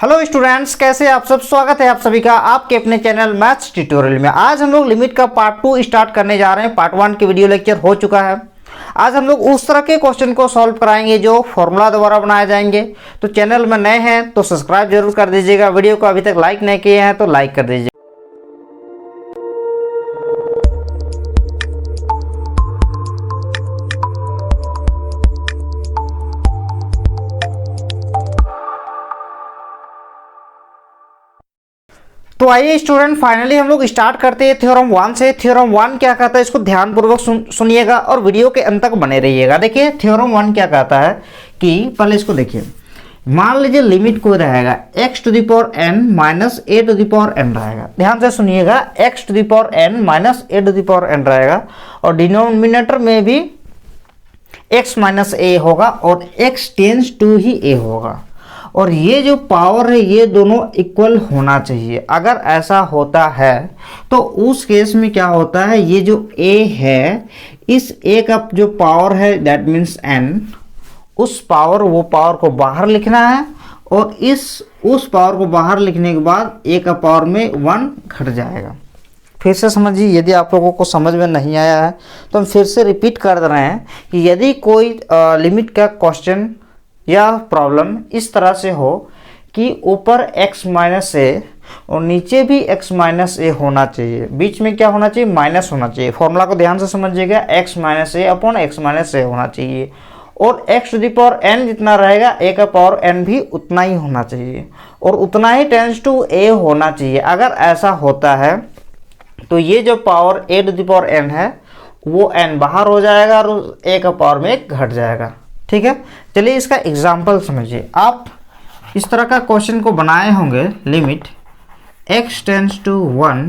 Hello students, कैसे आप सब। स्वागत है आप सभी का आपके अपने चैनल मैथ्स ट्यूटोरियल में। आज हम लोग लिमिट का पार्ट 2 स्टार्ट करने जा रहे हैं। पार्ट 1 की वीडियो लेक्चर हो चुका है। आज हम लोग उस तरह के क्वेश्चन को सॉल्व कराएंगे जो फॉर्मूला द्वारा बनाए जाएंगे। तो चैनल में नए हैं तो सब्सक्राइब जरूर कर दीजिएगा। वीडियो को अभी तक लाइक नहीं किए हैं तो लाइक कर दीजिए। तो आइए स्टूडेंट, फाइनली हम लोग स्टार्ट करते हैं थ्योरम 1 से। थ्योरम 1 क्या कहता है, इसको ध्यानपूर्वक सुनिएगा और वीडियो के अंत तक बने रहिएगा। देखिए थ्योरम 1 क्या कहता है कि पहले इसको देखिए। मान लीजिए लिमिट कोई रहेगा x to the power n minus a to the power n रहेगा। ध्यान से सुनिएगा, x to the power n minus a to the power n रहेगा और डिनोमिनेटर में भी x माइनस a होगा और x टेंस टू ही a होगा। और ये जो पावर है ये दोनों इक्वल होना चाहिए। अगर ऐसा होता है तो उस केस में क्या होता है, ये जो a है इस a का जो पावर है दैट मीन्स n, उस पावर वो पावर को बाहर लिखना है और उस पावर को बाहर लिखने के बाद a का पावर में 1 घट जाएगा। फिर से समझिए, यदि आप लोगों को समझ में नहीं आया है तो हम फिर से रिपीट कर रहे हैं कि यदि कोई लिमिट का क्वेश्चन या प्रॉब्लम इस तरह से हो कि ऊपर x माइनस ए और नीचे भी x माइनस ए होना चाहिए, बीच में क्या होना चाहिए, माइनस होना चाहिए। फॉर्मूला को ध्यान से समझिएगा, x minus a upon x minus a होना चाहिए और x to the power n जितना रहेगा a का पावर n भी उतना ही होना चाहिए और उतना ही टेंस टू a होना चाहिए। अगर ऐसा होता है तो ये जो power a to the power n है वो n बाहर हो जाएगा और a का पावर में घट जाएगा। ठीक है, चलिए इसका एग्जाम्पल समझिए। आप इस तरह का क्वेश्चन को बनाए होंगे, limit x tends to 1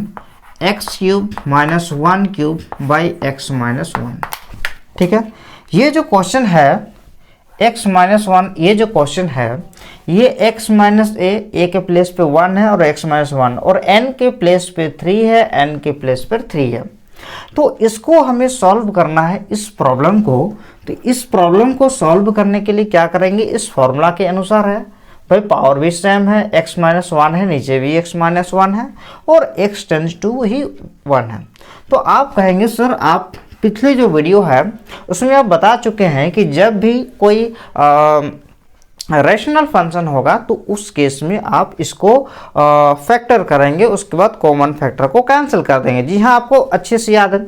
x cube minus 1 cube by x minus 1। ठीक है, ये जो क्वेश्चन है x माइनस 1, ये जो क्वेश्चन है ये x माइनस a के प्लेस पे 1 है और x माइनस 1 और n के प्लेस पे 3 है, n के प्लेस पर 3 है। तो इसको हमें सॉल्व करना है इस प्रॉब्लम को। तो इस प्रॉब्लम को सॉल्व करने के लिए क्या करेंगे, इस फॉर्मूला के अनुसार है भाई, पावर भी सेम है, x माइनस 1 है, नीचे भी x माइनस 1 है और x टेंस टू ही 1 है। तो आप कहेंगे सर आप पिछले जो वीडियो है उसमें आप बता चुके हैं कि जब भी कोई रैशनल फंक्शन होगा तो उस केस में आप इसको फैक्टर करेंगे, उसके बाद कॉमन फैक्टर को कैंसिल कर देंगे। जी हाँ, आपको अच्छे से याद है।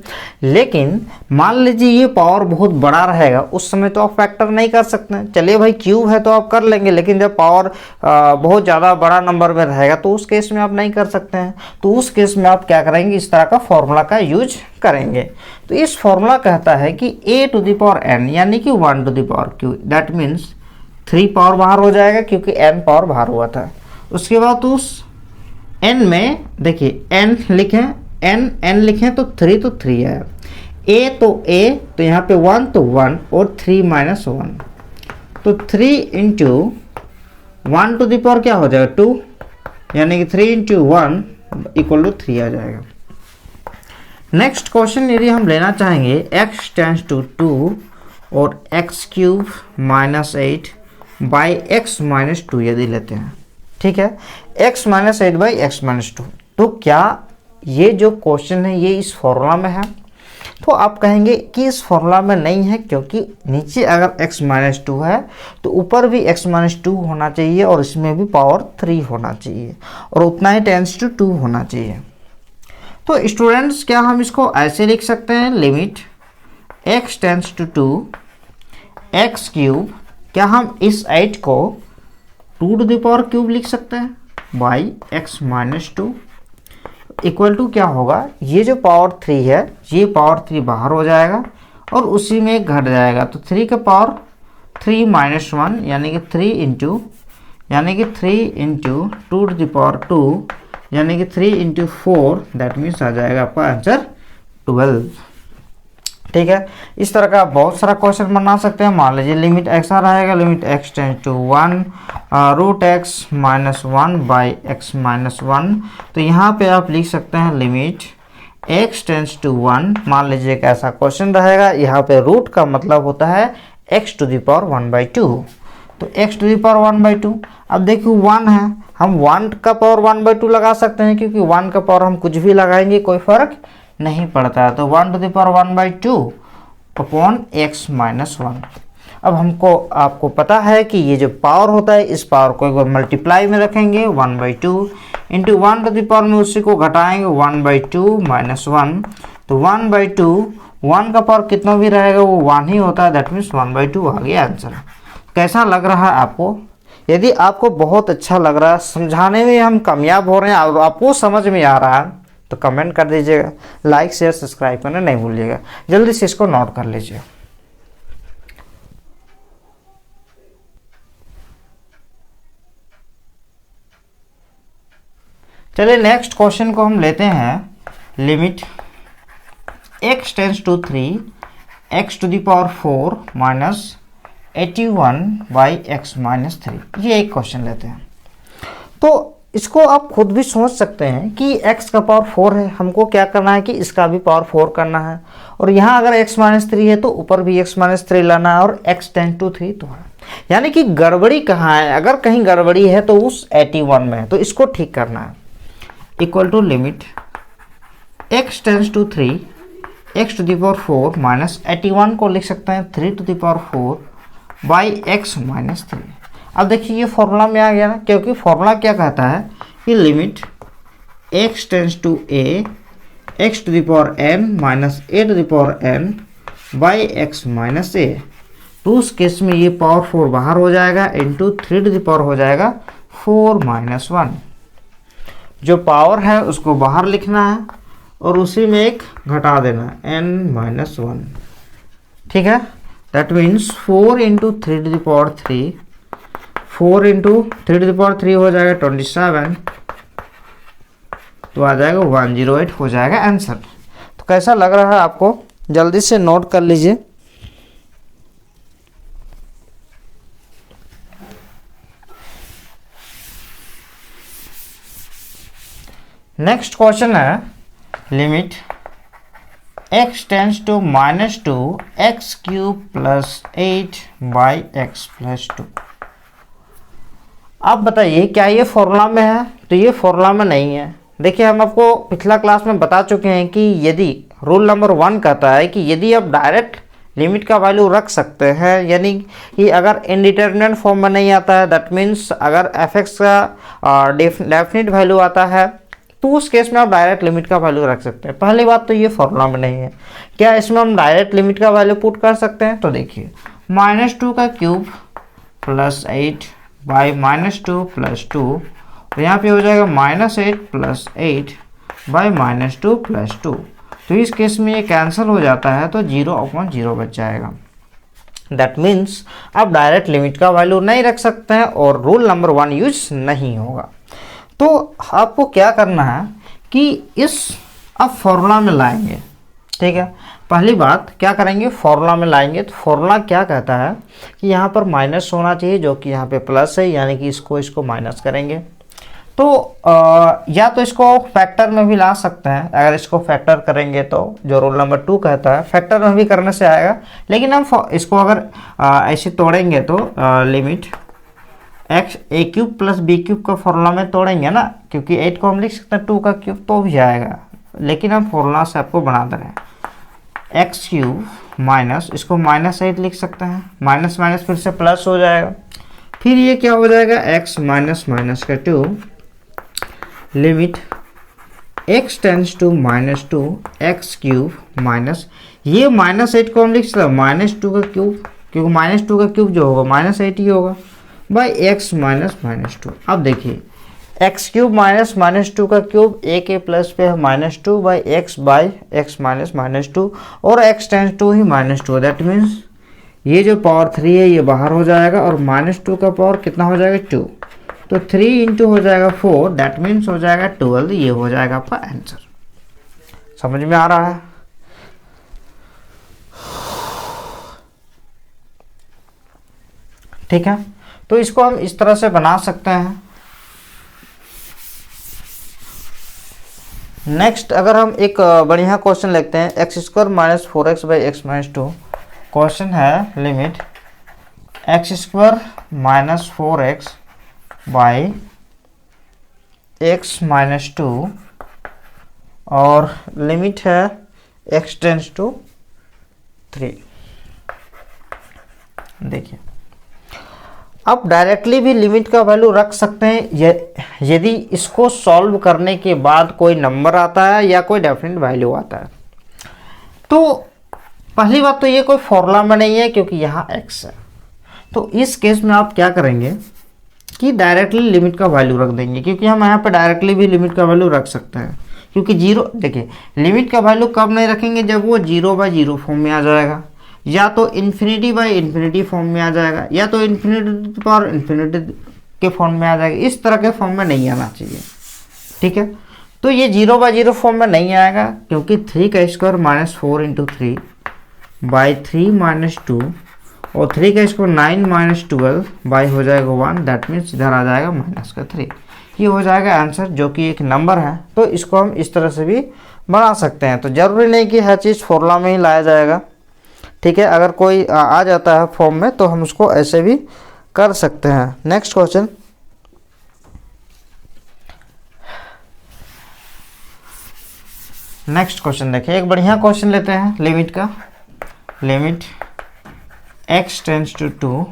लेकिन मान लीजिए ये पावर बहुत बड़ा रहेगा, उस समय तो आप फैक्टर नहीं कर सकते हैं। चलिए भाई क्यूब है तो आप कर लेंगे, लेकिन जब पावर बहुत ज़्यादा बड़ा नंबर में रहेगा तो उस केस में आप नहीं कर सकते हैं। तो उस केस में आप क्या करेंगे, इस तरह का फॉर्मूला का यूज करेंगे। तो इस फॉर्मूला कहता है कि a to the power n यानी कि 1 to the power q, that means 3 power बाहर हो जाएगा क्योंकि n पावर बाहर हुआ था। उसके बाद उस n में देखिए n लिखें, n लिखें तो 3 तो 3 है, a तो यहाँ पे 1 तो 1 और 3 माइनस 1 तो 3 इंटू 1 टू द पावर क्या हो जाएगा 2, यानी कि 3 इंटू 1 इक्वल टू 3 आ जाएगा। नेक्स्ट क्वेश्चन यदि हम लेना चाहेंगे x टेंस टू 2 और x cube minus 8 by x minus 2 यदि लेते हैं। ठीक है, x minus 8 by x minus 2। तो क्या ये जो क्वेश्चन है ये इस फॉर्मूला में है? तो आप कहेंगे कि इस फॉर्मूला में नहीं है, क्योंकि नीचे अगर x माइनस 2 है तो ऊपर भी x माइनस 2 होना चाहिए और इसमें भी पावर 3 होना चाहिए और उतना ही टेंस टू 2 होना चाहिए। तो स्टूडेंट्स क्या हम इसको ऐसे लिख सकते हैं, limit x tends to 2 x cube, क्या हम इस 8 को 2 टू द पावर क्यूब लिख सकते हैं by x minus 2 equal to क्या होगा, ये जो पावर 3 है ये पावर 3 बाहर हो जाएगा और उसी में घट जाएगा। तो 3 का पावर 3 माइनस 1 यानी कि 3 इंटू 2 टू द पावर 2 यानी कि 3 इंटू 4, दैट मीन्स आ जाएगा आपका आंसर 12। ठीक है, इस तरह का बहुत सारा क्वेश्चन बना सकते हैं। मान लीजिए लिमिट x आ रहेगा, limit x tends to 1 root x minus 1 by x minus 1। तो यहाँ पे आप लिख सकते हैं लिमिट x टेंस टू 1। मान लीजिए एक ऐसा क्वेश्चन रहेगा, यहाँ पे रूट का मतलब होता है x टू द पावर 1/2। तो x टू द पावर 1/2। अब देखिए 1 है, हम 1 का पावर 1/2 लगा सकते हैं, क्योंकि 1 का पावर हम कुछ भी लगाएंगे कोई फर्क नहीं पड़ता है। तो 1 to the power 1/2 upon x minus 1। अब हमको आपको पता है कि ये जो पावर होता है इस पावर को एक बार मल्टीप्लाई में रखेंगे 1/2 इंटू 1 टू द पावर में उसी को घटाएंगे 1/2 माइनस 1। तो 1/2 1 का पावर कितना भी रहेगा वो 1 ही होता है, दैट मीन्स 1/2 आ गया आंसर। कैसा लग रहा है आपको? यदि आपको बहुत अच्छा लग रहा है, समझाने में हम कामयाब हो रहे हैं और आपको समझ में आ रहा है तो कमेंट कर दीजिएगा, लाइक शेयर सब्सक्राइब करना नहीं भूलिएगा। जल्दी से इसको नोट कर लीजिए। चलिए नेक्स्ट क्वेश्चन को हम लेते हैं। Limit x tends to 3 x to the power 4 minus 81 by x minus 3। ये एक क्वेश्चन लेते हैं। तो इसको आप खुद भी सोच सकते हैं कि x का पावर 4 है, हमको क्या करना है कि इसका भी पावर 4 करना है, और यहाँ अगर x माइनस 3 है तो ऊपर भी x माइनस 3 लाना है, और x टेंस टू 3 तो है। यानी कि गड़बड़ी कहाँ है? अगर कहीं गड़बड़ी है तो उस 81 में है, तो इसको ठीक करना है। Equal to limit x tends to 3 x to the power 4 minus 81 को लिख सकते हैं 3 to the power 4 by x minus 3। अब देखिए ये फॉर्मूला में आ गया ना, क्योंकि फॉर्मूला क्या कहता है कि limit x tends to a x to the power n minus a to the power n by x minus a। तो उस केस में ये पावर 4 बाहर हो जाएगा, इंटू 3 टू द पावर हो जाएगा 4 माइनस 1। जो पावर है उसको बाहर लिखना है और उसी में एक घटा देना है n माइनस 1। ठीक है, that means 4 into 3 to the power 3, 4 into 3 to the power 3 हो जाएगा 27, तो आ जाएगा 108 हो जाएगा आंसर। तो कैसा लग रहा है आपको? जल्दी से नोट कर लीजिए। नेक्स्ट क्वेश्चन है limit x tends to minus 2 x cube plus 8 by x plus 2। आप बताइए क्या ये फॉर्मूला में है? तो ये फॉर्मूला में नहीं है। देखिए हम आपको पिछला क्लास में बता चुके हैं कि यदि रूल नंबर 1 कहता है कि यदि आप डायरेक्ट लिमिट का वैल्यू रख सकते हैं, यानी कि अगर इनडिटरमिनेंट फॉर्म में नहीं आता है, दैट मीन्स अगर f(x) का डेफिनेट वैल्यू आता है तो उस केस में आप डायरेक्ट लिमिट का वैल्यू रख सकते हैं। पहली बात तो ये फॉर्मूला में नहीं है। क्या इसमें हम डायरेक्ट लिमिट का वैल्यू पुट कर सकते हैं? तो देखिए -2 का क्यूब प्लस 8 बाई -2 प्लस 2, और यहाँ पे हो जाएगा -8 प्लस 8 बाई -2 प्लस 2। तो इस केस में ये कैंसिल हो जाता है, तो 0/0 बच जाएगा। दैट मीन्स आप डायरेक्ट लिमिट का वैल्यू नहीं रख सकते हैं और रूल नंबर 1 यूज नहीं होगा। तो आपको क्या करना है कि इस अब फॉर्मूला में लाएंगे। ठीक है, पहली बात क्या करेंगे, फॉर्मूला में लाएंगे। तो फॉर्मूला क्या कहता है कि यहाँ पर माइनस होना चाहिए, जो कि यहाँ पे प्लस है, यानी कि इसको माइनस करेंगे। तो या तो इसको फैक्टर में भी ला सकते हैं। अगर इसको फैक्टर करेंगे तो जो रूल नंबर 2 कहता है फैक्टर में भी करने से आएगा, लेकिन हम इसको अगर ऐसे तोड़ेंगे तो limit x a cube plus b cube का फॉर्मूला में तोड़ेंगे ना, क्योंकि 8 को हम लिख सकते हैं 2 का क्यूब तो भी आएगा, लेकिन हम फॉर्मूला से आपको बना दे रहे हैं। x क्यूब माइनस, इसको -8 लिख सकते हैं, माइनस माइनस फिर से प्लस हो जाएगा, फिर ये क्या हो जाएगा x माइनस माइनस का 2 limit x tends to -2 x cube minus, ये -8 को हम लिख सकते हैं -2 का क्यूब, क्योंकि -2 का क्यूब जो होगा -8 ही होगा, बाई x माइनस -2। अब देखिए x क्यूब माइनस -2 का क्यूब a के प्लस पे है -2 बाई x माइनस -2, और x टेंस टू ही -2। दैट मीन्स ये जो पावर 3 है ये बाहर हो जाएगा, और -2 का पावर कितना हो जाएगा 2, तो 3 इंटू हो जाएगा 4, दैट मीन्स हो जाएगा 12। ये हो जाएगा आपका आंसर। समझ में आ रहा है? ठीक है, तो इसको हम इस तरह से बना सकते हैं। नेक्स्ट अगर हम एक बढ़िया क्वेश्चन लिखते हैं x² - 4x by x - 2। Question है limit x square minus 4x by x minus 2 और लिमिट है x टेंस टू 3। देखिए अब डायरेक्टली भी लिमिट का वैल्यू रख सकते हैं यदि इसको सॉल्व करने के बाद कोई नंबर आता है या कोई डेफिनेट वैल्यू आता है। तो पहली बात तो ये कोई फॉर्मूला में नहीं है क्योंकि यहाँ x है। तो इस केस में आप क्या करेंगे कि डायरेक्टली लिमिट का वैल्यू रख देंगे, क्योंकि हम यहाँ पे डायरेक्टली भी लिमिट का वैल्यू रख सकते हैं। क्योंकि जीरो, देखिए लिमिट का वैल्यू कब नहीं रखेंगे, जब वो 0/0 फॉर्म में आ जाएगा, या तो इन्फिनिटी फॉर्म में आ जाएगा, या तो इन्फिनिटी पावर इन्फिनिटी के फॉर्म में आ जाएगा। इस तरह के फॉर्म में नहीं आना चाहिए, ठीक है। तो ये 0/0 फॉर्म में नहीं आएगा क्योंकि 3 का square minus 4 into 3 by 3 minus 2 और 3 का स्क्वायर 9 माइनस 12 बाई हो जाएगा 1, दैट मीन्स इधर आ जाएगा माइनस का 3। ये हो जाएगा आंसर, जो कि एक नंबर है। तो इसको हम इस तरह से भी बना सकते हैं। तो जरूरी नहीं कि हर चीज़ फॉर्मूला में ही लाया जाएगा, ठीक है। अगर कोई आ जाता है फॉर्म में तो हम उसको ऐसे भी कर सकते हैं। नेक्स्ट क्वेश्चन, देखिए एक बढ़िया क्वेश्चन लेते हैं लिमिट का। लिमिट x टेंस टू 2,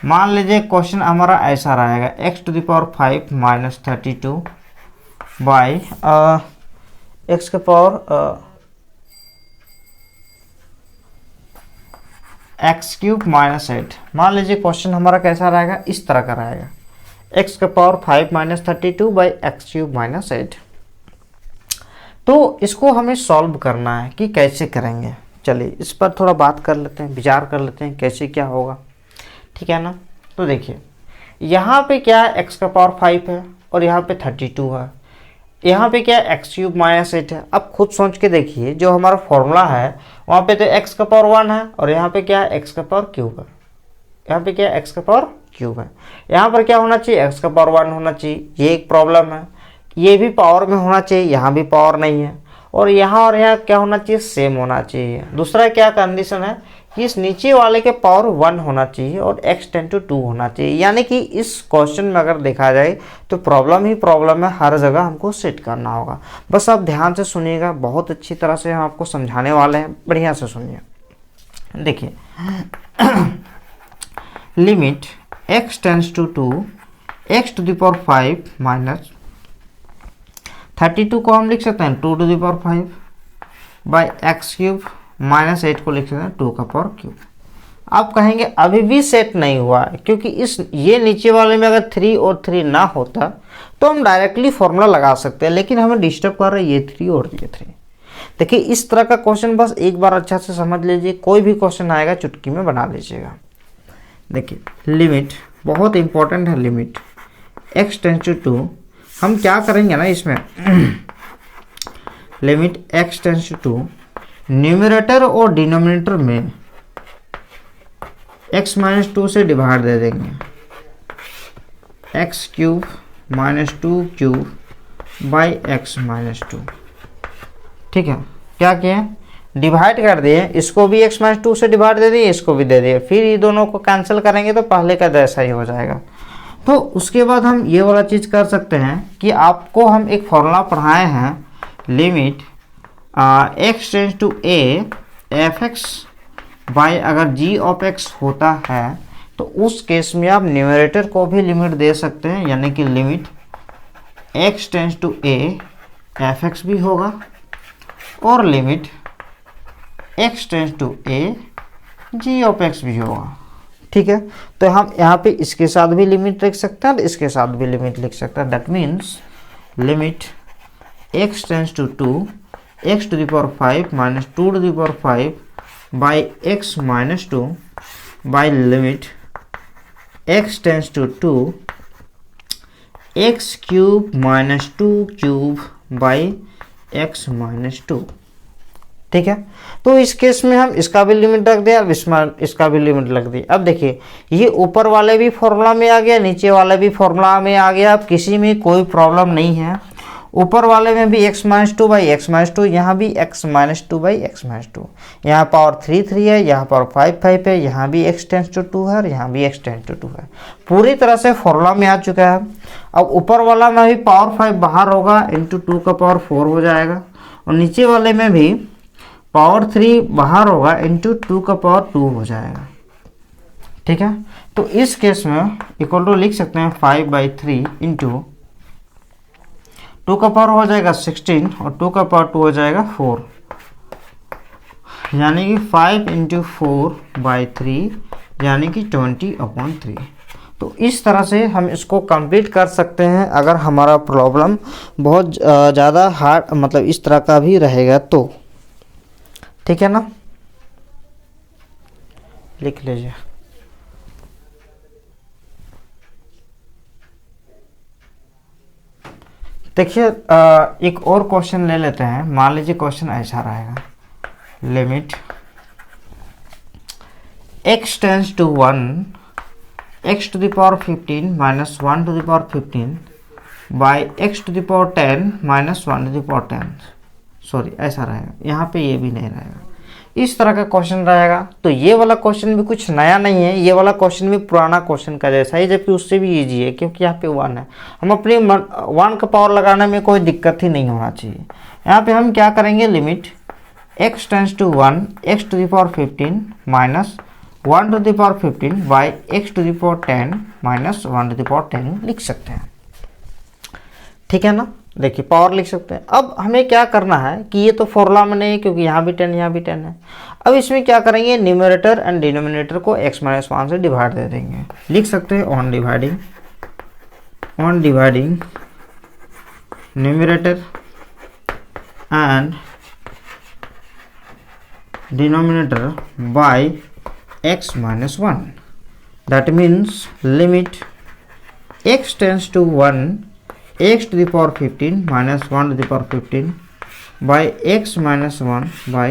मान लीजिए क्वेश्चन हमारा ऐसा रहेगा x⁵ माइनस 32 बाई x के पावर x³ माइनस 8। मान लीजिए क्वेश्चन हमारा कैसा रहेगा, इस तरह का रहेगा x के power 5 minus 32 by x³ minus 8। तो इसको हमें सॉल्व करना है कि कैसे करेंगे। चलिए इस पर थोड़ा बात कर लेते हैं, विचार कर लेते हैं कैसे क्या होगा, ठीक है ना। तो देखिए यहाँ पे क्या है, x का पावर 5 है और यहाँ पे 32 है। यहाँ पे क्या है, x³ माइनस 8 है। अब खुद सोच के देखिए, जो हमारा फॉर्मूला है वहाँ पे तो x का पावर 1 है और यहाँ पे क्या है, x का पावर क्यूब है। यहाँ पे क्या है, x का पावर क्यूब है। यहाँ पर क्या होना चाहिए, x का पावर 1 होना चाहिए। ये एक प्रॉब्लम है। ये भी पावर में होना चाहिए, यहाँ भी पावर नहीं है। और यहाँ क्या होना चाहिए, सेम होना चाहिए। दूसरा क्या कंडीशन है कि इस नीचे वाले के पावर 1 होना चाहिए और x टेंस टू 2 होना चाहिए। यानी कि इस क्वेश्चन में अगर देखा जाए तो प्रॉब्लम ही प्रॉब्लम है, हर जगह हमको सेट करना होगा। बस आप ध्यान से सुनिएगा, बहुत अच्छी तरह से हम आपको समझाने वाले हैं, बढ़िया से सुनिए। देखिए limit x tends to 2 x⁵ minus 32 को हम लिख सकते हैं 2⁵ बाई x³ माइनस 8 को लिख सकते हैं 2 का पावर क्यूब। आप कहेंगे अभी भी सेट नहीं हुआ है, क्योंकि ये नीचे वाले में अगर 3 और 3 ना होता तो हम डायरेक्टली फॉर्मूला लगा सकते हैं, लेकिन हमें डिस्टर्ब कर रहा है ये 3 और ये 3। देखिए इस तरह का क्वेश्चन बस एक बार अच्छा से समझ लीजिए, कोई भी क्वेश्चन आएगा चुटकी में बना लीजिएगा। देखिए लिमिट बहुत इंपॉर्टेंट है, लिमिट x टेंस टू 2। हम क्या करेंगे ना इसमें limit x tends to 2, numerator और डिनोमिनेटर में x माइनस 2 से डिवाइड दे देंगे, x³ minus 2³ by x minus 2। ठीक है, क्या किए, डिवाइड कर दिए, इसको भी x माइनस 2 से डिवाइड दे दिए, इसको भी दे दिए। फिर ये दोनों को कैंसिल करेंगे तो पहले का जैसा ही हो जाएगा। तो उसके बाद हम ये वाला चीज़ कर सकते हैं कि आपको हम एक फॉर्मूला पढ़ाए हैं, limit x tends to a f(x) by अगर g ऑफ x होता है तो उस केस में आप न्यूमरेटर को भी लिमिट दे सकते हैं, यानी कि limit x tends to a f(x) भी होगा और limit x tends to a g of x भी होगा। ठीक है, तो हम यहाँ पे इसके साथ भी लिमिट लिख सकते हैं और इसके साथ भी लिमिट लिख सकते हैं। That means limit x tends to 2 x⁵ minus 2⁵ by x minus 2 by limit x tends to 2 x³ minus 2³ by x minus 2। ठीक है, तो इस केस में हम इसका भी लिमिट रख दिया, अब इसका भी लिमिट रख दी। अब देखिए ये ऊपर वाले भी फॉर्मूला में आ गया, नीचे वाला भी फॉर्मूला में आ गया। अब किसी में कोई प्रॉब्लम नहीं है ऊपर वाले में भी x minus two by x minus two, यहाँ भी x minus two by x minus two, यहाँ पावर 3 3 है, यहाँ पावर 5 5 है, यहाँ भी x टेंस टू 2 है और यहाँ भी x टेंस टू 2 है। पूरी तरह से फॉर्मूला में आ चुका है। अब ऊपर वाला में भी पावर 5 बाहर होगा, इंटू 2 का पावर 4 हो जाएगा, और नीचे वाले में भी पावर 3 बाहर होगा, इंटू 2 का पावर 2 हो जाएगा। ठीक है, तो इस केस में इक्वल टू लिख सकते हैं 5/3 इंटू 2 का पावर हो जाएगा 16 और 2 का पावर 2 हो जाएगा 4, यानी कि 5 इंटू 4/3 यानी कि 20/3। तो इस तरह से हम इसको कंप्लीट कर सकते हैं अगर हमारा प्रॉब्लम बहुत ज़्यादा हार्ड मतलब इस तरह का भी रहेगा तो। ठीक है ना, लिख लीजिए। देखिए एक और क्वेश्चन ले लेते हैं। मान लीजिए क्वेश्चन ऐसा रहेगा, limit x tends to 1 x to the power 15 minus 1 to the power 15 by x to the power 10 minus 1 to the power 10। Sorry, ऐसा रहेगा, यहाँ पे ये भी नहीं रहेगा, इस तरह का क्वेश्चन रहेगा। तो ये वाला क्वेश्चन भी कुछ नया नहीं है, ये वाला क्वेश्चन भी पुराना क्वेश्चन का जैसा ही, जबकि उससे भी इजी है क्योंकि यहाँ पे 1 है। हम अपनी 1 का पावर लगाने में कोई दिक्कत ही नहीं होना चाहिए। यहाँ पे हम क्या करेंगे, limit x tends to 1 x to the power 15 minus 1 to the power 15 by x to the power 10 minus 1 to the power 10 लिख सकते हैं। ठीक है ना, देखिए पावर लिख सकते हैं। अब हमें क्या करना है कि ये तो फॉर्मूला में नहीं है क्योंकि यहाँ भी 10 यहाँ भी 10 है। अब इसमें क्या करेंगे, न्यूमरेटर एंड डिनोमिनेटर को x माइनस 1 से डिवाइड दे देंगे। लिख सकते हैं on dividing numerator and denominator by x minus 1। That means limit x tends to 1 x to the power 15 minus 1 to the power 15 by x minus 1 by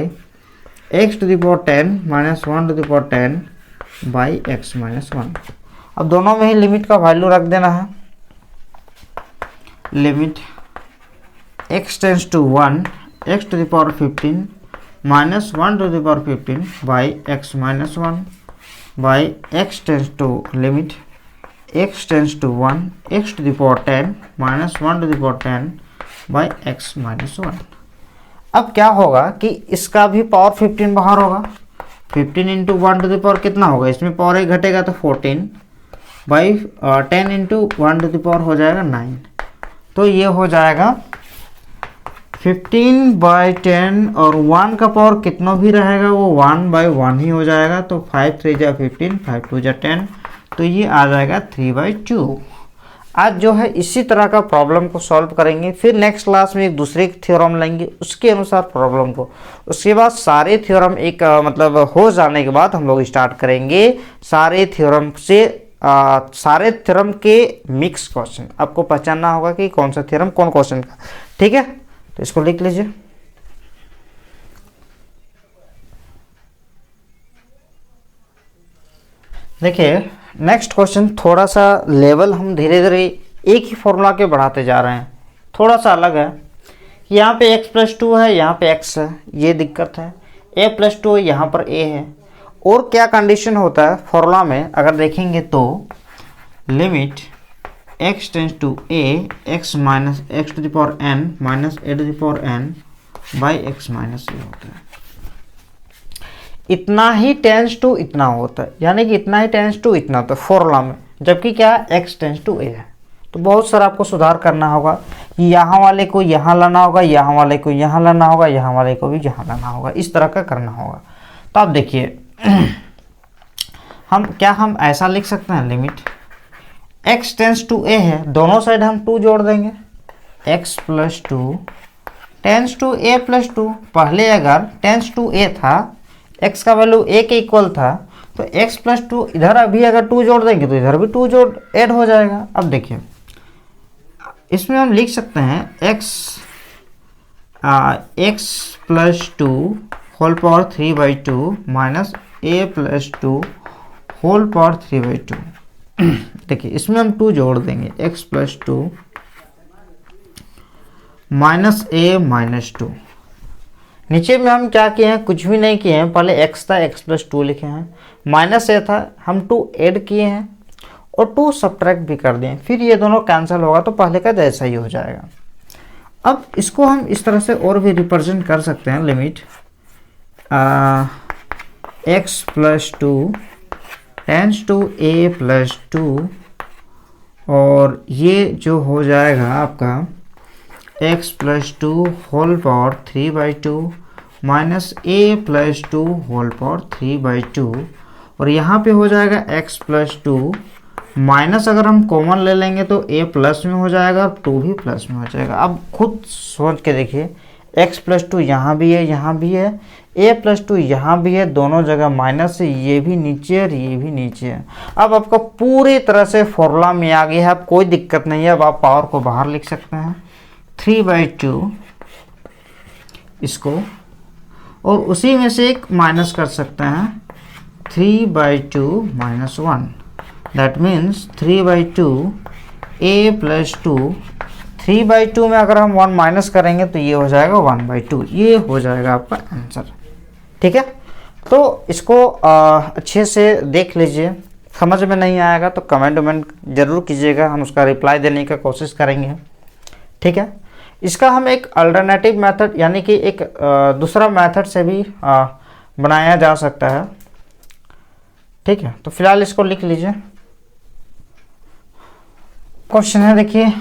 x to the power 10 minus 1 to the power 10 by x minus 1। अब दोनों में ही limit का value रख देना है। Limit x tends to 1 x to the power 15 minus 1 to the power 15 by x minus 1 by x tends to limit x tends to 1 x to the power 10 minus 1 to the power 10 by x minus 1। अब क्या होगा कि इसका भी power 15 बाहर होगा, 15 into 1 to the power कितना होगा, इसमें पावर 1 घटेगा तो 14 by 10 into 1 to the power हो जाएगा 9। तो ये हो जाएगा 15/10 और 1 का पावर कितना भी रहेगा वो 1/1 ही हो जाएगा। तो 5 3 जा 15 5 2 जा 10, तो ये आ जाएगा 3/2। आज जो है इसी तरह का प्रॉब्लम को सॉल्व करेंगे, फिर नेक्स्ट क्लास में एक दूसरे थ्योरम लेंगे उसके अनुसार प्रॉब्लम को। उसके बाद सारे थ्योरम एक मतलब हो जाने के बाद हम लोग स्टार्ट करेंगे सारे थ्योरम से सारे थ्योरम के मिक्स क्वेश्चन। आपको पहचानना होगा कि कौन सा थ्योरम कौन क्वेश्चन का। ठीक है, तो इसको लिख लीजिए। देखिए नेक्स्ट क्वेश्चन थोड़ा सा लेवल हम धीरे धीरे एक ही फॉर्मूला के बढ़ाते जा रहे हैं, थोड़ा सा अलग है। यहाँ पे x+2 है, यहाँ पे x है, ये दिक्कत है। a+2 यहाँ पर a है। और क्या कंडीशन होता है फॉर्मूला में अगर देखेंगे तो limit x tends to a x minus x to the power n minus a to the power n by x minus a होता है। इतना ही टेंस टू इतना होता है, यानी कि इतना ही टेंस टू इतना होता है फॉर्मूला में, जबकि क्या x टेंस टू a है। तो बहुत सारा आपको सुधार करना होगा, यहाँ वाले को यहाँ लाना होगा, यहाँ वाले को यहाँ लाना होगा, यहाँ वाले को भी यहाँ लाना होगा, इस तरह का करना होगा। तो आप देखिए हम ऐसा लिख सकते हैं, limit x tends to a है, दोनों साइड हम 2 जोड़ देंगे, x+2 टेंस टू a+2। पहले अगर टेंस टू a था, x का वैल्यू a के इक्वल था, तो x+2 इधर अभी अगर 2 जोड़ देंगे तो इधर भी 2 जोड़ ऐड हो जाएगा। अब देखिए इसमें हम लिख सकते हैं x+2 whole power 3/2 minus a+2 whole power 3/2। देखिए इसमें हम 2 जोड़ देंगे, x+2 माइनस ए माइनस 2। नीचे में हम क्या किए हैं, कुछ भी नहीं किए हैं, पहले x था x प्लस 2 लिखे हैं, माइनस ए था हम 2 ऐड किए हैं और 2 सब्ट्रैक्ट भी कर दिए, फिर ये दोनों कैंसिल होगा तो पहले का जैसा ही हो जाएगा। अब इसको हम इस तरह से और भी रिप्रेजेंट कर सकते हैं, limit x plus 2 tends to a plus 2, और ये जो हो जाएगा आपका x plus 2 whole power 3/2 minus a plus 2 whole power 3/2, और यहाँ पे हो जाएगा x प्लस 2 माइनस, अगर हम कॉमन ले लेंगे तो a प्लस में हो जाएगा और 2 भी प्लस में हो जाएगा। अब खुद सोच के देखिए, x प्लस 2 यहाँ भी है, यहाँ भी है, a प्लस 2 यहाँ भी है, दोनों जगह माइनस है, ये भी नीचे है और ये भी नीचे है। अब आपका पूरी तरह से फॉर्मूला में आ गया है, अब कोई दिक्कत नहीं है। अब आप पावर को बाहर लिख सकते हैं 3/2 इसको, और उसी में से एक माइनस कर सकते हैं 3/2 minus 1, that means 3/2 a plus 2, 3/2 में अगर हम 1 माइनस करेंगे तो ये हो जाएगा 1/2, ये हो जाएगा आपका आंसर। ठीक है, तो इसको अच्छे से देख लीजिए, समझ में नहीं आएगा तो कमेंट जरूर कीजिएगा, हम उसका रिप्लाई देने का कोशिश करेंगे। ठीक है, इसका हम एक अल्टरनेटिव मेथड यानी कि एक दूसरा मेथड से भी बनाया जा सकता है। ठीक है, तो फिलहाल इसको लिख लीजिए। क्वेश्चन है, देखिए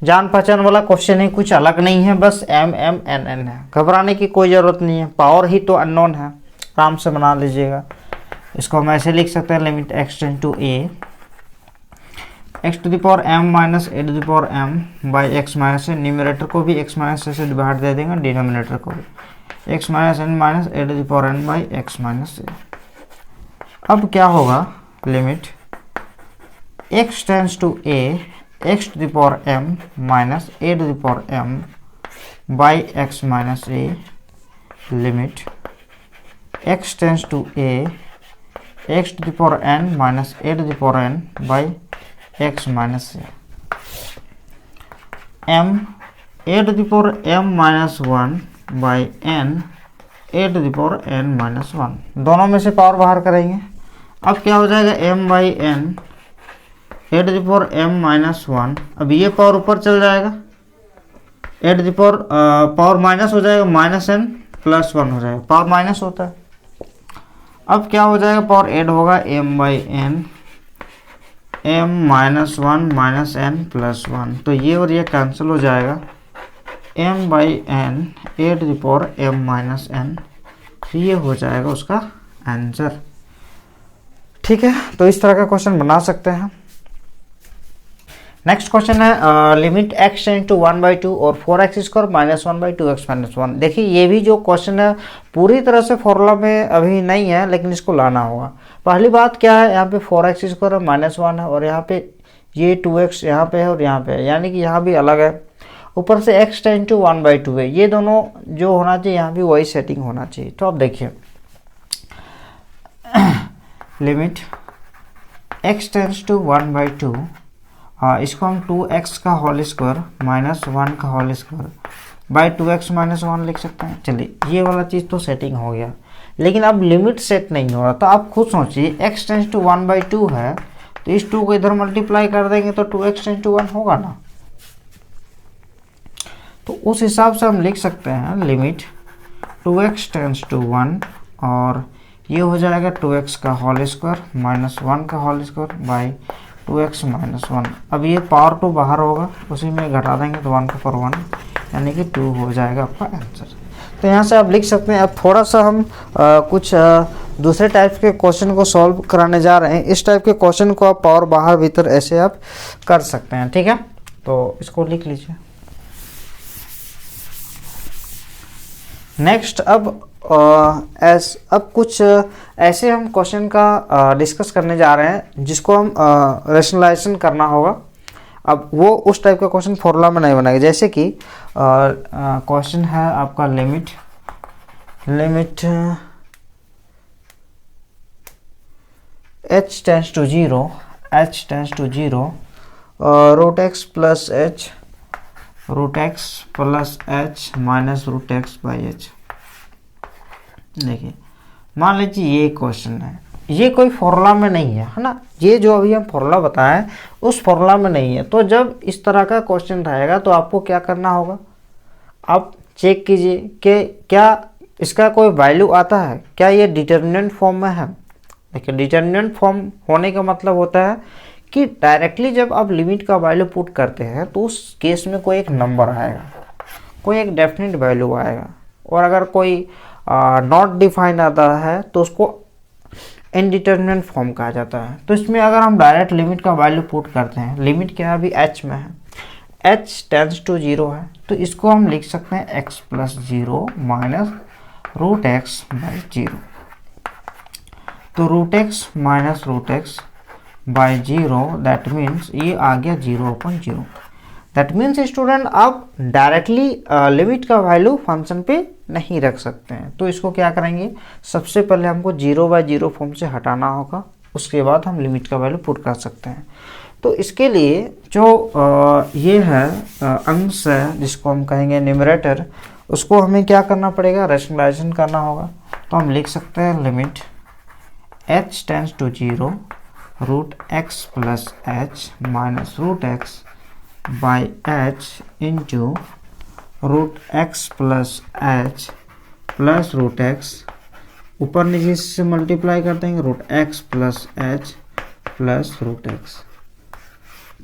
जान पहचान वाला क्वेश्चन है, कुछ अलग नहीं है, बस m m n n है, घबराने की कोई ज़रूरत नहीं है, पावर ही तो अननोन है, आराम से बना लीजिएगा। इसको हम ऐसे लिख सकते हैं, limit x tend to a x to the power m minus a to the power m by x minus a, numerator को भी x माइनस ए से डिवाइड दे देंगे, डिनोमिनेटर को भी x minus n minus a to the power n by x minus a. अब क्या होगा, limit x tends to a x to the power m minus a to the power m by x minus a, limit x tends to a x to the power n minus a to the power n by x minus a, m a to the power m minus 1 by n a to the power n minus 1, दोनों में से power बाहर करेंगे। अब क्या हो जाएगा, m by n a to the power m minus 1, अब ये पावर ऊपर चल जाएगा, a to the power minus हो जाएगा, माइनस n प्लस 1 हो जाएगा, पावर माइनस होता है। अब क्या हो जाएगा, पावर ऐड होगा m by n, m minus 1 minus n plus 1, तो ये और ये कैंसिल हो जाएगा, m by n a to the power m minus n, ये हो जाएगा उसका आंसर। ठीक है, तो इस तरह का क्वेश्चन बना सकते हैं। नेक्स्ट क्वेश्चन है, लिमिट x टेंड टू 1/2 और 4x square minus 1/2x minus 1। देखिए ये भी जो क्वेश्चन है पूरी तरह से फॉर्मूला में अभी नहीं है, लेकिन इसको लाना होगा। पहली बात क्या है, यहाँ पे 4x स्क्वायर माइनस 1 है और यहाँ पे ये 2x यहाँ पे है और यहाँ पे है, यानी कि यहाँ भी अलग है। ऊपर से x टेंड टू 1/2 है, ये दोनों जो होना चाहिए यहाँ भी वही सेटिंग होना चाहिए। तो अब देखिए लिमिट x टेंड्स टू 1/2, इसको हम 2x का होल स्क्वायर माइनस 1 का whole square by 2x minus 1 लिख सकते हैं। चलिए ये वाला चीज़ तो सेटिंग हो गया, लेकिन अब लिमिट सेट नहीं हो रहा। तो आप खुद सोचिए, x टेंस टू 1/2 है तो इस 2 को इधर मल्टीप्लाई कर देंगे तो 2x टेंस टू 1 होगा ना। तो उस हिसाब से हम लिख सकते हैं लिमिट 2x टेंस टू 1, और ये हो जाएगा 2x का होल स्क्वायर माइनस 1 का whole square by 2x minus 1। अब ये पावर 2 बाहर होगा, उसी में घटा देंगे तो 1 का पावर 1 यानी कि 2 हो जाएगा आपका आंसर। तो यहाँ से आप लिख सकते हैं। अब थोड़ा सा हम कुछ दूसरे टाइप के क्वेश्चन को सॉल्व कराने जा रहे हैं। इस टाइप के क्वेश्चन को आप पावर बाहर भीतर ऐसे आप कर सकते हैं। ठीक है, तो इसको लिख लीजिए। नेक्स्ट अब कुछ ऐसे हम क्वेश्चन का डिस्कस करने जा रहे हैं जिसको हम रेशनलाइजेशन करना होगा। अब वो उस टाइप का क्वेश्चन फॉर्मूला में नहीं बनाएगा। जैसे कि क्वेश्चन है आपका limit h tends to 0 root x plus h root x plus h minus root x by h. देखिए मान लीजिए ये क्वेश्चन है, ये कोई फॉर्मूला में नहीं है ना, ये जो अभी हम फॉर्मूला बताएं उस फॉर्मूला में नहीं है। तो जब इस तरह का क्वेश्चन रहेगा तो आपको क्या करना होगा, आप चेक कीजिए कि क्या इसका कोई वैल्यू आता है, क्या ये डिटर्मिनेंट फॉर्म में है। देखिए डिटर्मिनेंट फॉर्म होने का मतलब होता है कि डायरेक्टली जब आप लिमिट का वैल्यू पुट करते हैं तो उस केस में कोई एक नंबर आएगा, कोई एक डेफिनेट वैल्यू आएगा। और अगर कोई नॉट डिफाइंड आता है तो उसको इनडिटर्मिनेंट फॉर्म कहा जाता है। तो इसमें अगर हम डायरेक्ट लिमिट का वैल्यू पुट करते हैं, लिमिट क्या है अभी एच में है, एच टेंड्स टू 0 है, तो इसको हम लिख सकते हैं x plus 0 minus root x by 0। तो root x minus root x by 0 that means ये आ गया 0/0। दैट मीन्स स्टूडेंट आप डायरेक्टली लिमिट का वैल्यू फंक्शन पे नहीं रख सकते हैं। तो इसको क्या करेंगे, सबसे पहले हमको 0/0 फॉर्म से हटाना होगा, उसके बाद हम लिमिट का वैल्यू पुट कर सकते हैं। तो इसके लिए जो ये है अंश है जिसको हम कहेंगे न्यूमरेटर, उसको हमें क्या करना पड़ेगा, रैशनलाइजेशन करना होगा। तो हम लिख सकते हैं limit h tends to 0 root x plus h minus root x by h into root x plus h plus root x, ऊपर नीचे से मल्टीप्लाई कर देंगे root x plus h plus root x.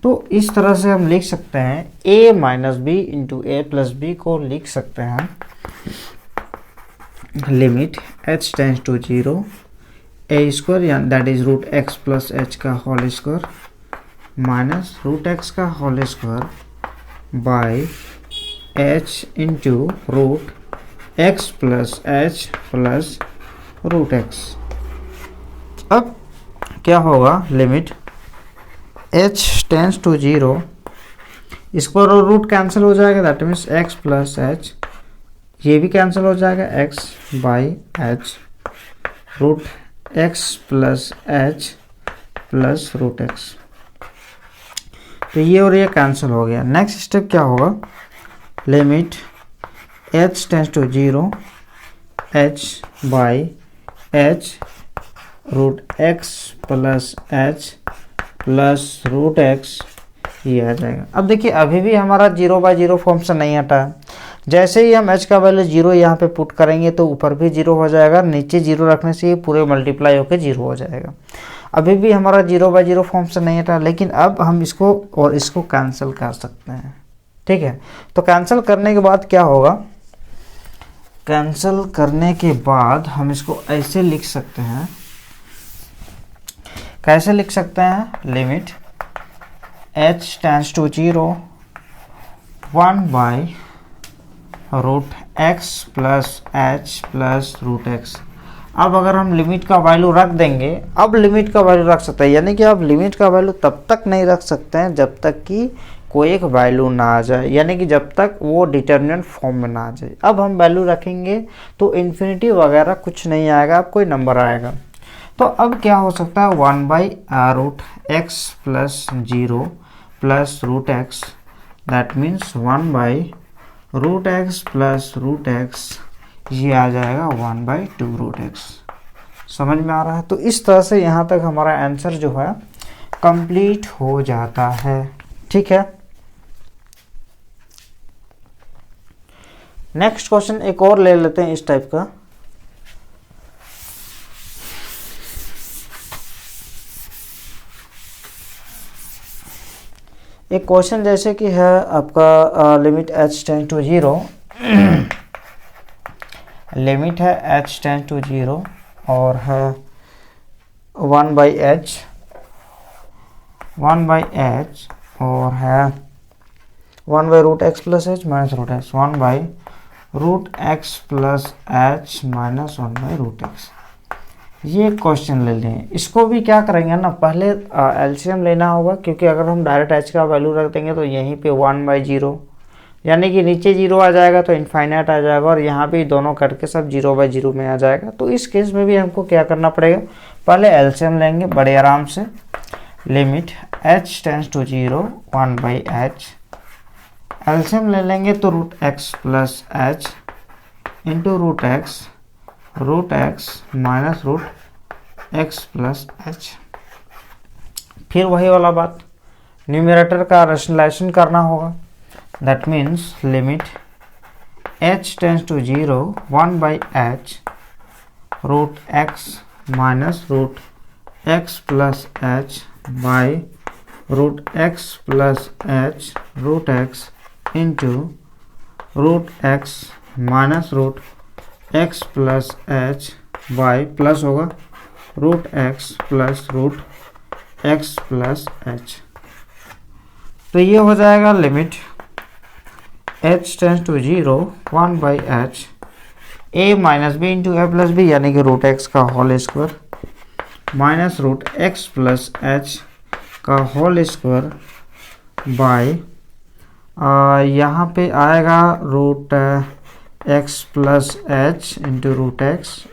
तो इस तरह से हम लिख सकते हैं a minus b into a plus b को लिख सकते हैं limit h tends to 0 a square या that is root x plus h का whole square minus root x का whole square by h into root x plus h plus root x. अब क्या होगा, लिमिट h टेंड्स टू 0, इस पर root cancel हो जाएगा, that means x plus h, ये भी कैंसिल हो जाएगा x by h root x plus h plus root x. तो ये और ये कैंसिल हो गया। नेक्स्ट स्टेप क्या होगा, limit h tends to 0 h by h root x plus h plus root x, ये आ जाएगा। अब देखिए अभी भी हमारा 0/0 फॉर्म से नहीं हटा है। जैसे ही हम h का वैल्यू 0 यहाँ पे पुट करेंगे तो ऊपर भी 0 हो जाएगा, नीचे 0 रखने से ये पूरे मल्टीप्लाई होकर 0 हो जाएगा। अभी भी हमारा 0/0 फॉर्म से नहीं हटा, लेकिन अब हम इसको और इसको कैंसिल कर सकते हैं। ठीक है, तो कैंसिल करने के बाद क्या होगा, कैंसिल करने के बाद हम इसको ऐसे लिख सकते हैं, कैसे लिख सकते हैं, limit h tends to 0 1 by root x plus h plus root x. अब अगर हम लिमिट का वैल्यू रख देंगे, अब लिमिट का वैल्यू रख सकते हैं, यानी कि आप लिमिट का वैल्यू तब तक नहीं रख सकते हैं जब तक कि कोई एक वैल्यू ना आ जाए, यानी कि जब तक वो डिटर्मिनेंट फॉर्म में ना आ जाए। अब हम वैल्यू रखेंगे तो इन्फिनिटी वगैरह कुछ नहीं आएगा, अब कोई नंबर आएगा। तो अब क्या हो सकता है, 1 by root x plus 0 plus root x, that means 1 by root x plus root x, ये आ जाएगा 1/2 रूट एक्स। समझ में आ रहा है। तो इस तरह से यहाँ तक हमारा आंसर जो है कंप्लीट हो जाता है। ठीक है, नेक्स्ट क्वेश्चन एक और ले लेते हैं इस टाइप का। एक क्वेश्चन जैसे कि है आपका limit h tends to 0, limit है h टेंड्स टू 0 और है 1 बाई एच और है 1 by root x plus h minus root x, 1 by root x plus h minus 1 by root x. ये क्वेश्चन ले लें, इसको भी क्या करेंगे ना, पहले एलसीएम लेना होगा, क्योंकि अगर हम डायरेक्ट एच का वैल्यू रख देंगे तो यहीं पे 1/0 यानी कि नीचे 0 आ जाएगा तो इनफाइनाइट आ जाएगा, और यहाँ भी दोनों करके सब 0/0 में आ जाएगा। तो इस केस में भी हमको क्या करना पड़ेगा, पहले एलसीएम लेंगे बड़े आराम से। Limit h tends to 0 1 by h LCM ले लेंगे तो root x plus h into root x minus root x plus h. फिर वही वाला बात, न्यूमरेटर का रेशनलाइजेशन करना होगा। That means limit h tends to 0 1 by h root x minus root x plus h by root x plus h root x into root x minus root x plus h by plus होगा root x plus root x plus h. तो ये हो जाएगा limit h tends to 0 1 by h a minus b into a plus b यानी कि root x का whole square minus root x plus h का whole square by यहाँ पे आएगा root x plus h into root x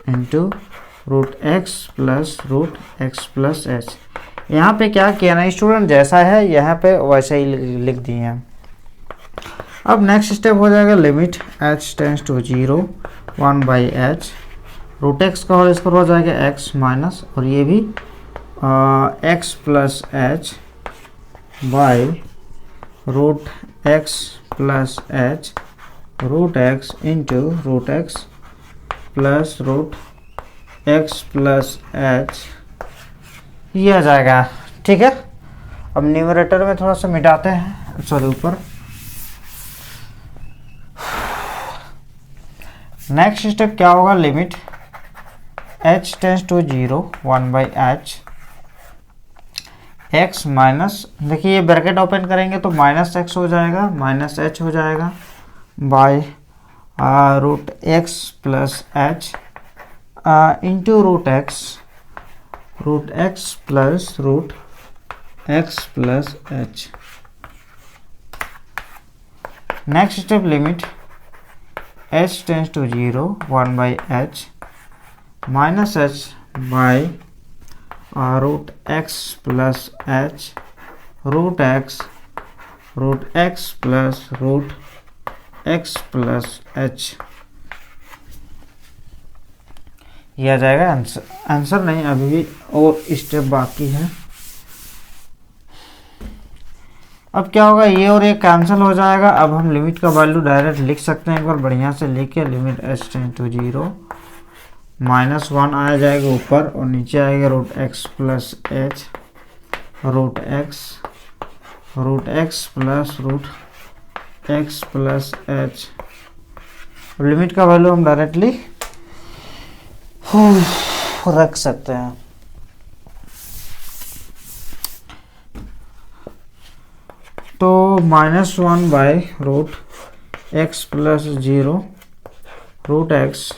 plus root x plus h. यहाँ पे क्या किया ना स्टूडेंट, जैसा है यहाँ पे वैसे ही लिख दिए हैं। अब नेक्स्ट स्टेप हो जाएगा limit h tends to 0 1 by h root x का होल स्क्वायर हो जाएगा x माइनस और ये भी x plus h by root x plus h root x into root x plus root x plus h ये आ जाएगा। ठीक है, अब न्यूमरेटर में थोड़ा सा मिटाते हैं, सॉरी ऊपर। नेक्स्ट स्टेप क्या होगा, limit h tends to 0 1 by h x minus, देखिए ये ब्रैकेट ओपन करेंगे तो माइनस एक्स हो जाएगा माइनस एच हो जाएगा by root x plus h into root x plus root x plus h. Next step limit h tends to 0 1 by h minus h by root x plus h root x plus root x plus h ये आ जाएगा answer. Answer नहीं, अभी भी और step बाकी है। अब क्या होगा, ये और ये कैंसिल हो जाएगा। अब हम लिमिट का वैल्यू डायरेक्ट लिख सकते हैं, एक बार बढ़िया से लिख के लिमिट h टेंस टू 0 -1 आ जाएगा ऊपर और नीचे आएगा root x plus h root x plus root x plus h. Limit का वैल्यू हम डायरेक्टली रख सकते हैं। तो -1 by root x plus 0 root x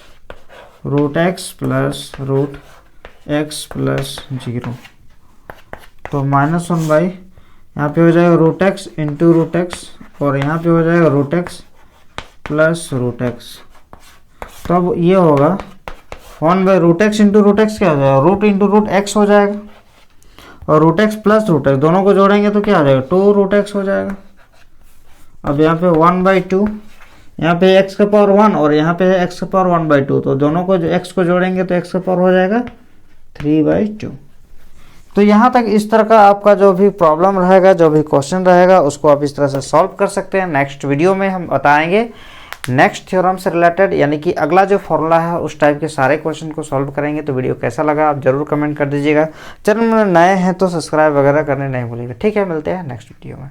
plus root x plus 0। तो -1 बाई यहाँ पे हो जाएगा root x into root x और यहाँ पे हो जाएगा root x plus root x. तो अब ये होगा 1 by root x into root x क्या हो जाएगा, रूट इंटू रूट एक्स हो जाएगा और root x plus root x दोनों को जोड़ेंगे तो क्या आ जाएगा 2 रूट एक्स हो जाएगा। अब यहाँ पे 1/2, यहाँ पे x का पावर 1 और यहाँ पे x का पावर 1/2, तो दोनों को x को जोड़ेंगे तो x का पावर हो जाएगा 3/2। तो यहाँ तक इस तरह का आपका जो भी प्रॉब्लम रहेगा, जो भी क्वेश्चन रहेगा, उसको आप इस तरह से सॉल्व कर सकते हैं। नेक्स्ट वीडियो में हम बताएंगे नेक्स्ट थ्योरम से रिलेटेड, यानी कि अगला जो फॉर्मूला है उस टाइप के सारे क्वेश्चन को सॉल्व करेंगे। तो वीडियो कैसा लगा आप जरूर कमेंट कर दीजिएगा। चैनल में नए हैं तो सब्सक्राइब वगैरह करने नहीं भूलिएगा। ठीक है, मिलते हैं नेक्स्ट वीडियो में।